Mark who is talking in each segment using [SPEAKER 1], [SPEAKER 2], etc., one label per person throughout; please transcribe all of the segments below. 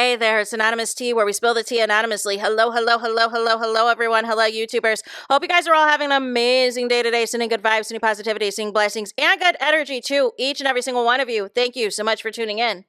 [SPEAKER 1] Hey there, it's Anonymous Tea, where we spill the tea anonymously. Hello, everyone. Hello, YouTubers. Hope you guys are all having an amazing day today. Sending good vibes, sending positivity, sending blessings, and good energy to each and every single one of you. Thank you so much for tuning in.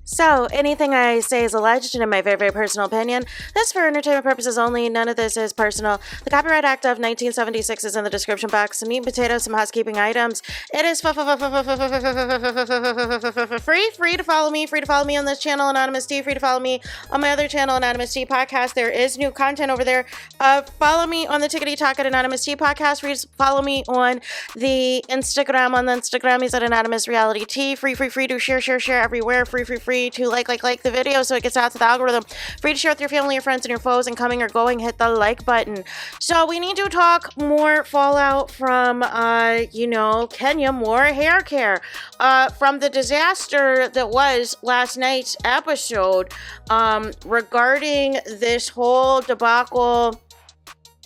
[SPEAKER 1] So, anything I say is alleged and in my very, very personal opinion. This is for entertainment purposes only. None of this is personal. The Copyright Act of 1976 is in the description box. Some meat and potatoes, some housekeeping items. It is free to follow me. Free to follow me on this channel, Anonymous Tea. Free to follow me on my other channel, Anonymous Tea Podcast. There is new content over there. Follow me on the Tickety Talk at Anonymous Tea Podcast. Free to follow me on the Instagram. On the Instagram, he's at Anonymous Reality Tea. Free to share everywhere. Free to like the video so it gets out to the algorithm. Free to share with your family, your friends, and your foes, and coming or going, hit the like button. So we need to talk more fallout from, Kenya, more hair care. From the disaster that was last night's episode, regarding this whole debacle,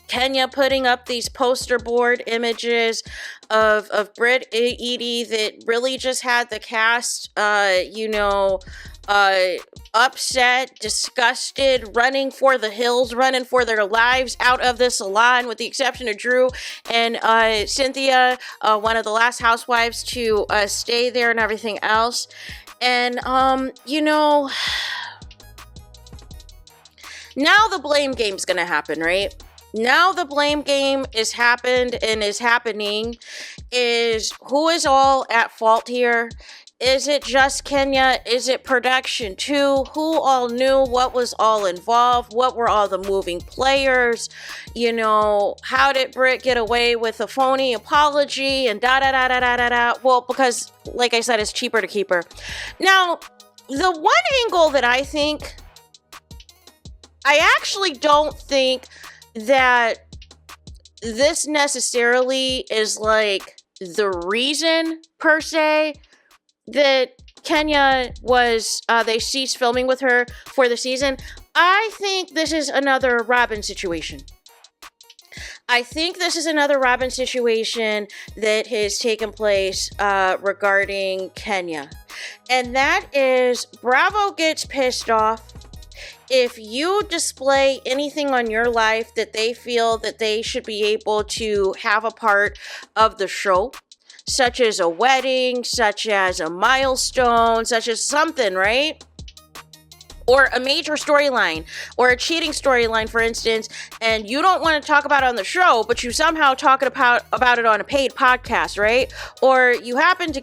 [SPEAKER 1] Kenya putting up these poster board images of Britt Edie that really just had the cast, upset, disgusted, running for the hills, running for their lives out of the salon, with the exception of Drew and Cynthia, one of the last housewives to stay there and everything else. And, now the blame game's gonna happen, right? Now the blame game is happened and is happening. Is who is all at fault here? Is it just Kenya? Is it production too? Who all knew? What was all involved? What were all the moving players? How did Britt get away with a phony apology and da-da-da-da-da-da-da? Well, because, like I said, it's cheaper to keep her. Now, the one angle that I actually don't think that this necessarily is like the reason per se that Kenya was, they ceased filming with her for the season. I think this is another Robin situation. I think this is another Robin situation that has taken place regarding Kenya. And that is, Bravo gets pissed off if you display anything on your life that they feel that they should be able to have a part of the show, such as a wedding, such as a milestone, such as something, right? Or a major storyline, or a cheating storyline, for instance, and you don't want to talk about it on the show, but you somehow talk about it on a paid podcast, right? Or you happen to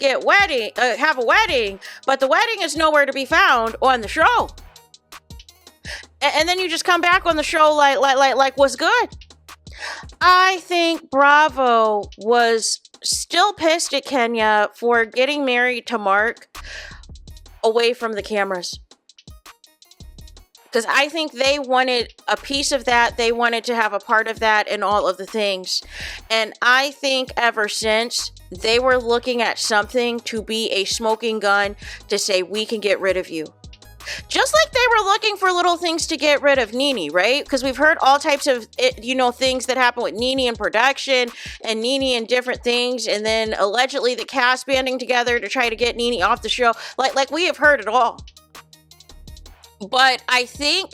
[SPEAKER 1] have a wedding, but the wedding is nowhere to be found on the show. And then you just come back on the show like what's good? I think Bravo was still pissed at Kenya for getting married to Mark away from the cameras. Because I think they wanted a piece of that. They wanted to have a part of that and all of the things. And I think ever since, they were looking at something to be a smoking gun to say, we can get rid of you. Just like they were looking for little things to get rid of Nene, right? Because we've heard all types of, things that happen with Nene in production and Nene and different things. And then allegedly the cast banding together to try to get Nene off the show. Like we have heard it all. But I think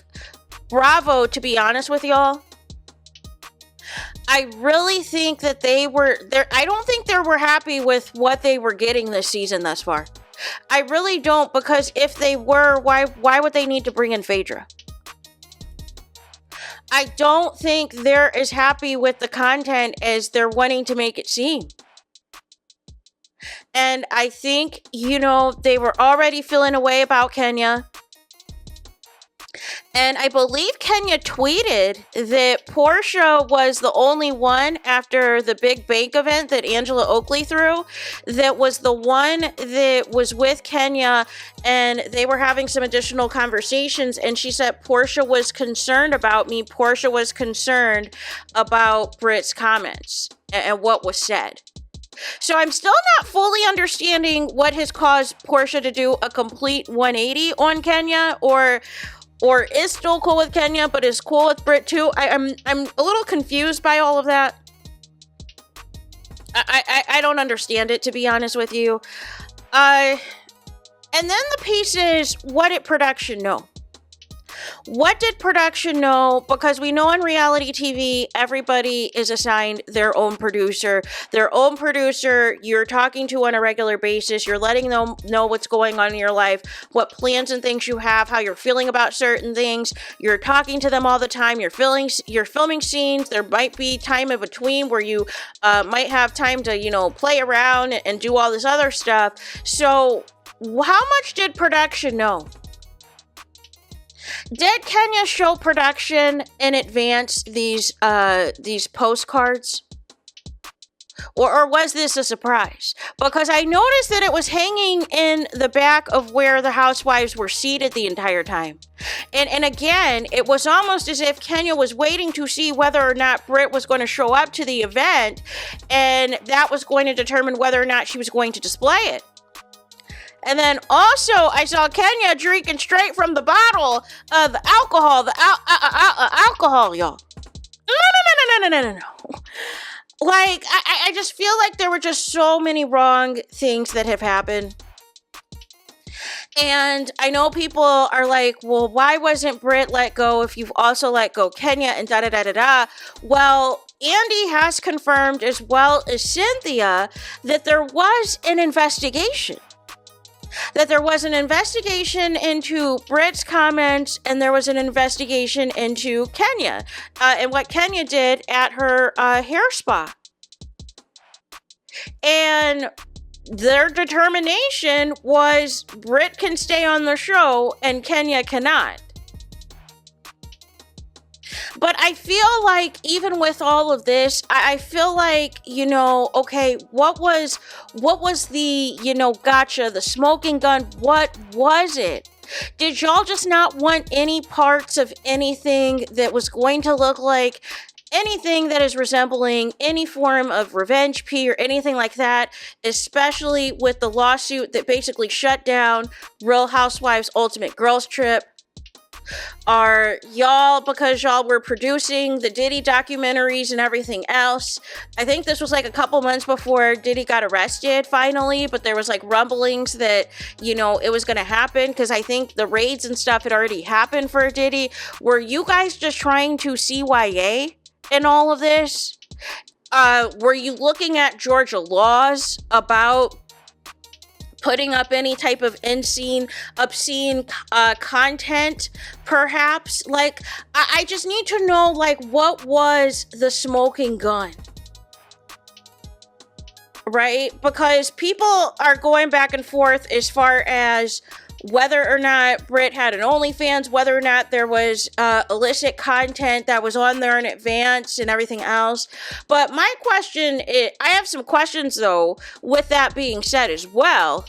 [SPEAKER 1] Bravo, to be honest with y'all, I really think that they were there. I don't think they were happy with what they were getting this season thus far. I really don't, because if they were, why would they need to bring in Phaedra? I don't think they're as happy with the content as they're wanting to make it seem. And I think, they were already feeling a way about Kenya. And I believe Kenya tweeted that Porsha was the only one after the big bank event that Angela Oakley threw that was the one that was with Kenya, and they were having some additional conversations, and she said Porsha was concerned about me. Porsha was concerned about Britt's comments and what was said. So I'm still not fully understanding what has caused Porsha to do a complete 180 on Kenya, or is still cool with Kenya, but is cool with Britt too. I'm a little confused by all of that. I don't understand it, to be honest with you. And then the piece is, what did production know? What did production know? Because we know in reality TV, everybody is assigned their own producer. Their own producer you're talking to on a regular basis. You're letting them know what's going on in your life, what plans and things you have, how you're feeling about certain things. You're talking to them all the time. You're filming scenes. There might be time in between where you might have time to, play around and do all this other stuff. So how much did production know? Did Kenya show production in advance these postcards? Or was this a surprise? Because I noticed that it was hanging in the back of where the housewives were seated the entire time. And again, it was almost as if Kenya was waiting to see whether or not Britt was going to show up to the event, and that was going to determine whether or not she was going to display it. And then also, I saw Kenya drinking straight from the bottle of the alcohol, alcohol, y'all. No. Like, I just feel like there were just so many wrong things that have happened. And I know people are like, well, why wasn't Britt let go if you've also let go Kenya and da-da-da-da-da? Well, Andy has confirmed, as well as Cynthia, that there was an investigation. That there was an investigation into Britt's comments, and there was an investigation into Kenya and what Kenya did at her hair spa. And their determination was Britt can stay on the show and Kenya cannot. But I feel like even with all of this, I feel like, okay, what was the, gotcha, the smoking gun? What was it? Did y'all just not want any parts of anything that was going to look like anything that is resembling any form of revenge P or anything like that, especially with the lawsuit that basically shut down Real Housewives Ultimate Girls Trip? Are y'all, because y'all were producing the Diddy documentaries and everything else? I think this was like a couple months before Diddy got arrested finally, but there was like rumblings that, it was going to happen because I think the raids and stuff had already happened for Diddy. Were you guys just trying to CYA in all of this? Were you looking at Georgia laws about putting up any type of obscene content, perhaps? Like, I just need to know, like, what was the smoking gun? Right? Because people are going back and forth as far as whether or not Britt had an OnlyFans, whether or not there was illicit content that was on there in advance and everything else. But my question is, I have some questions though, with that being said as well.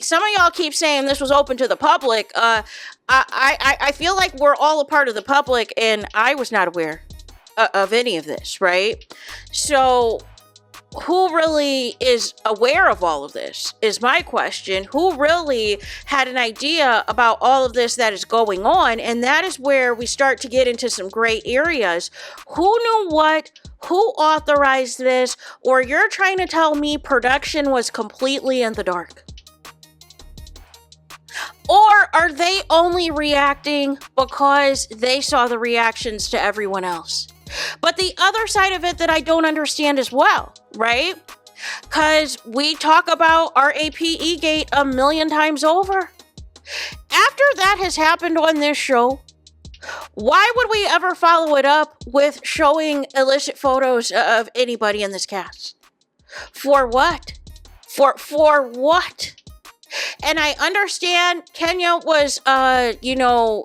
[SPEAKER 1] Some of y'all keep saying this was open to the public. I feel like we're all a part of the public, and I was not aware of any of this, right? So who really is aware of all of this is my question. Who really had an idea about all of this that is going on? And that is where we start to get into some gray areas. Who knew what? Who authorized this? Or you're trying to tell me production was completely in the dark? Or are they only reacting because they saw the reactions to everyone else? But the other side of it that I don't understand as well, right? Because we talk about RAPE gate a million times over. After that has happened on this show, why would we ever follow it up with showing illicit photos of anybody in this cast? For what? For what? And I understand Kenya was,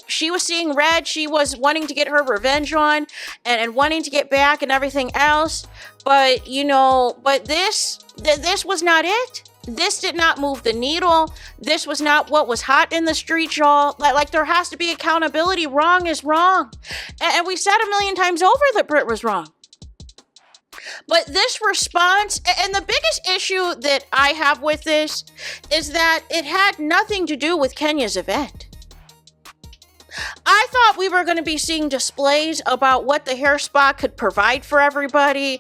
[SPEAKER 1] she was seeing red. She was wanting to get her revenge on and wanting to get back and everything else. But, but this was not it. This did not move the needle. This was not what was hot in the streets, y'all. Like there has to be accountability. Wrong is wrong. And we said a million times over that Britt was wrong. But this response, and the biggest issue that I have with this is that it had nothing to do with Kenya's event. I thought we were going to be seeing displays about what the hair spa could provide for everybody.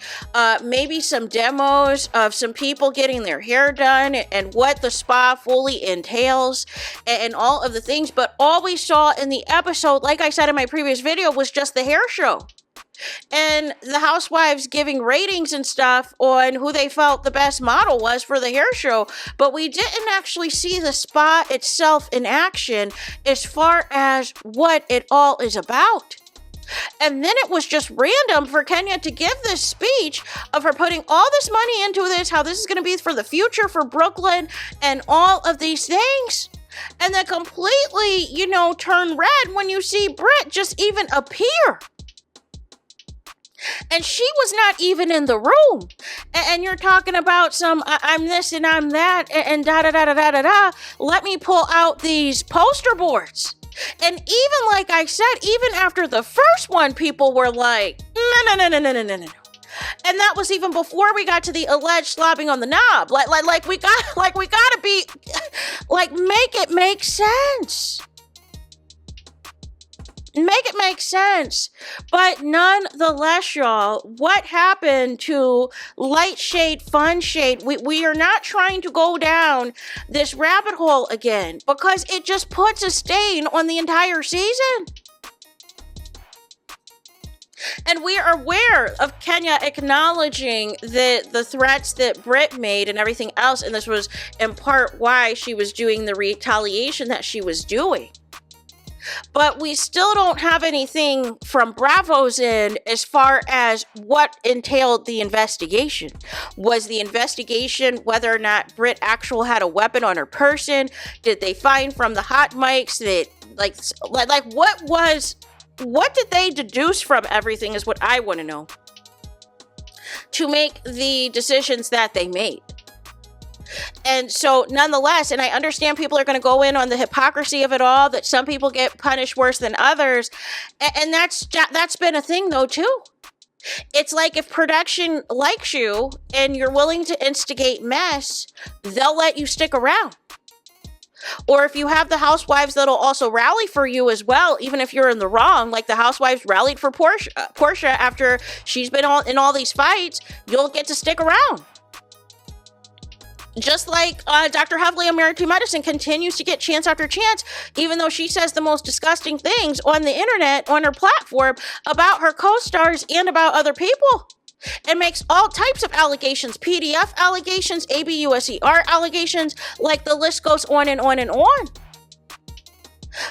[SPEAKER 1] Maybe some demos of some people getting their hair done and what the spa fully entails and all of the things. But all we saw in the episode, like I said in my previous video, was just the hair show. And the housewives giving ratings and stuff on who they felt the best model was for the hair show. But we didn't actually see the spa itself in action as far as what it all is about. And then it was just random for Kenya to give this speech of her putting all this money into this, how this is going to be for the future for Brooklyn and all of these things. And then completely, turn red when you see Britt just even appear. And she was not even in the room. And you're talking about some, I'm this and I'm that, and da-da-da-da-da-da-da. Let me pull out these poster boards. And even like I said, even after the first one, people were like, no. And that was even before we got to the alleged slobbing on the knob. Like we gotta be, like, make it make sense. Make it make sense. But nonetheless, y'all, what happened to light shade, fun shade? We are not trying to go down this rabbit hole again because it just puts a stain on the entire season. And we are aware of Kenya acknowledging the threats that Britt made and everything else. And this was in part why she was doing the retaliation that she was doing. But we still don't have anything from Bravo's end as far as what entailed the investigation. Was the investigation whether or not Britt actually had a weapon on her person? Did they find from the hot mics that, what did they deduce from everything is what I want to know to make the decisions that they made. And so nonetheless, and I understand people are going to go in on the hypocrisy of it all, that some people get punished worse than others. And that's been a thing though too. It's like if production likes you and you're willing to instigate mess, they'll let you stick around. Or if you have the housewives that'll also rally for you as well, even if you're in the wrong, like the housewives rallied for Porsha after she's been in all these fights, you'll get to stick around. Just like Dr. Heavily on Married to Medicine continues to get chance after chance, even though she says the most disgusting things on the internet, on her platform, about her co-stars and about other people. And makes all types of allegations, PDF allegations, ABUSER allegations, like the list goes on and on and on.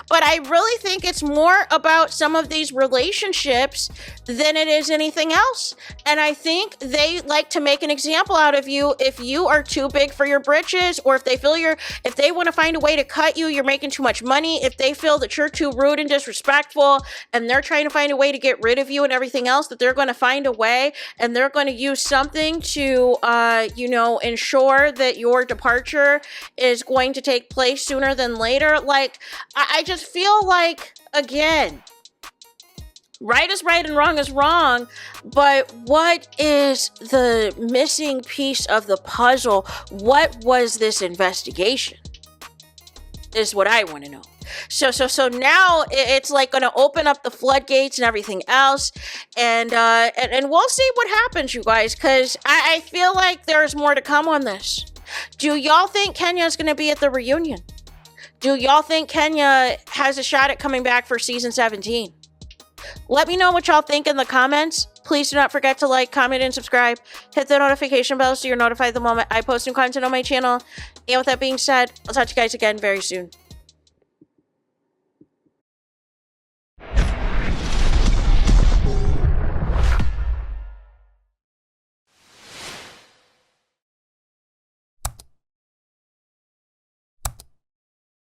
[SPEAKER 1] But I really think it's more about some of these relationships than it is anything else. And I think they like to make an example out of you if you are too big for your britches, or if they feel if they want to find a way to cut you, you're making too much money, if they feel that you're too rude and disrespectful, and they're trying to find a way to get rid of you and everything else, that they're going to find a way, and they're going to use something to, ensure that your departure is going to take place sooner than later. Like, I just feel like, again, right is right and wrong is wrong, but what is the missing piece of the puzzle? What was this investigation? Is what I want to know. So now it's like going to open up the floodgates and everything else, and we'll see what happens, you guys, because I feel like there's more to come on this. Do y'all think Kenya's going to be at the reunion? Do y'all think Kenya has a shot at coming back for season 17? Let me know what y'all think in the comments. Please do not forget to like, comment, and subscribe. Hit the notification bell so you're notified the moment I post new content on my channel. And with that being said, I'll talk to you guys again very soon.